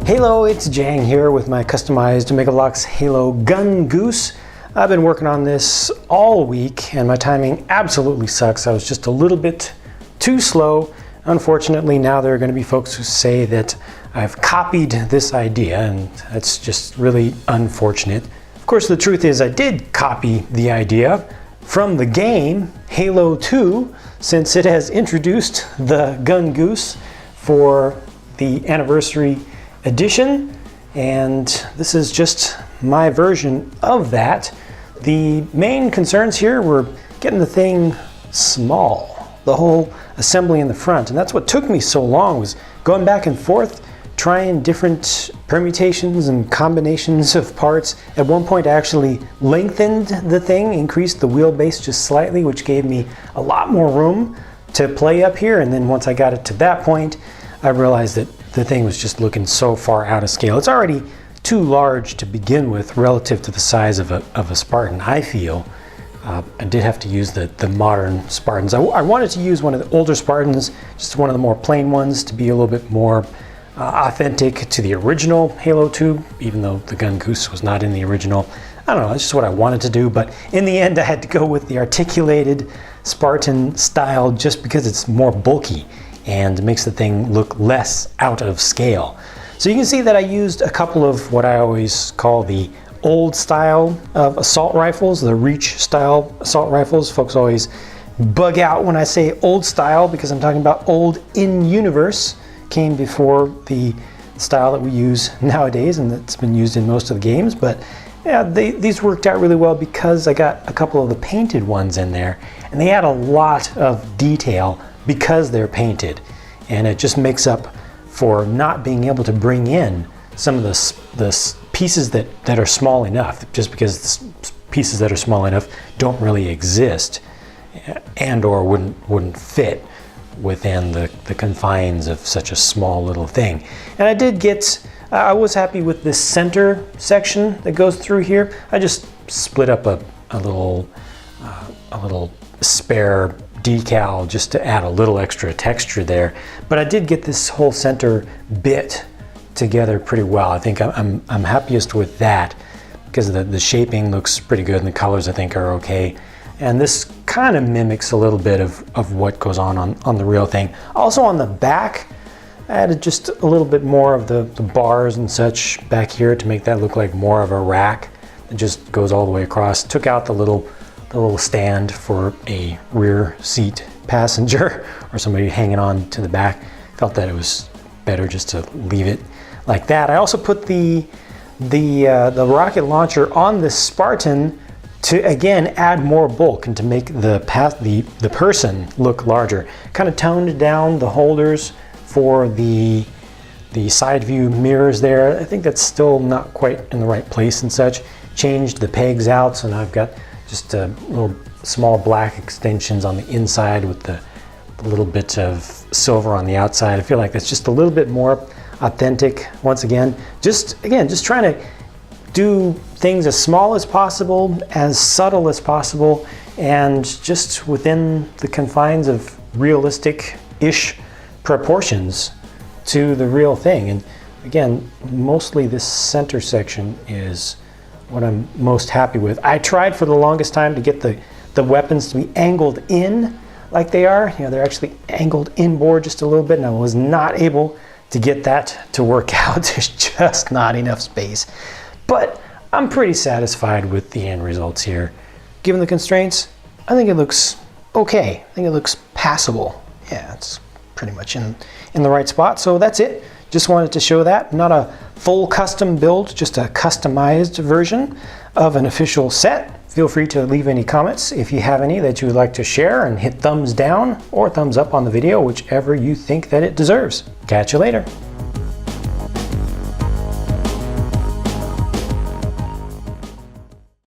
Hello, it's Jang here with my customized Bloks Halo Gungoose. I've been working on this all week and my timing absolutely sucks. I was just a little bit too slow. Unfortunately, now there are going to be folks who say that I've copied this idea, and that's just really unfortunate. Of course, the truth is I did copy the idea from the game Halo 2, since it has introduced the Gungoose for the anniversary edition, and this is just my version of that. The main concerns here were getting the thing small, the whole assembly in the front, and that's what took me so long, was going back and forth trying different permutations and combinations of parts. At one point I actually lengthened the thing, increased the wheelbase just slightly, which gave me a lot more room to play up here, and then once I got it to that point I realized that the thing was just looking so far out of scale. It's already too large to begin with relative to the size of a Spartan, I feel. I did have to use the modern Spartans. I wanted to use one of the older Spartans, just one of the more plain ones, to be a little bit more authentic to the original Halo 2, even though the Gungoose was not in the original. I don't know, that's just what I wanted to do, but in the end I had to go with the articulated Spartan style just because it's more bulky and makes the thing look less out of scale. So you can see that I used a couple of what I always call the old style of assault rifles, the Reach style assault rifles. Folks always bug out when I say old style because I'm talking about old in universe. Came before the style that we use nowadays and that's been used in most of the games, but yeah, these worked out really well because I got a couple of the painted ones in there, and they add a lot of detail because they're painted, and it just makes up for not being able to bring in some of the pieces that are small enough, just because the pieces that are small enough don't really exist and or wouldn't fit within the confines of such a small little thing. And I did get, I was happy with this center section that goes through here. I just split up a little spare decal just to add a little extra texture there, but I did get this whole center bit together pretty well. I think I'm happiest with that because the shaping looks pretty good and the colors I think are okay, and this kind of mimics a little bit of what goes on the real thing. Also on the back I added just a little bit more of the bars and such back here to make that look like more of a rack. It just goes all the way across. Took out the little stand for a rear seat passenger or somebody hanging on to the back. Felt that it was better just to leave it like that. I also put the rocket launcher on the Spartan to again add more bulk and to make the person look larger. Kind of toned down the holders for the side view mirrors there. I think that's still not quite in the right place and such. Changed the pegs out, so now I've got just little small black extensions on the inside with the little bit of silver on the outside. I feel like that's just a little bit more authentic. Once again, just trying to do things as small as possible, as subtle as possible, and just within the confines of realistic-ish proportions to the real thing. And again, mostly this center section is what I'm most happy with. I tried for the longest time to get the weapons to be angled in like they are. You know, they're actually angled inboard just a little bit, and I was not able to get that to work out. There's just not enough space. But I'm pretty satisfied with the end results here. Given the constraints, I think it looks okay. I think it looks passable. Yeah, it's pretty much in the right spot. So that's it. Just wanted to show that. Not a full custom build, just a customized version of an official set. Feel free to leave any comments if you have any that you would like to share, and hit thumbs down or thumbs up on the video, whichever you think that it deserves. Catch you later.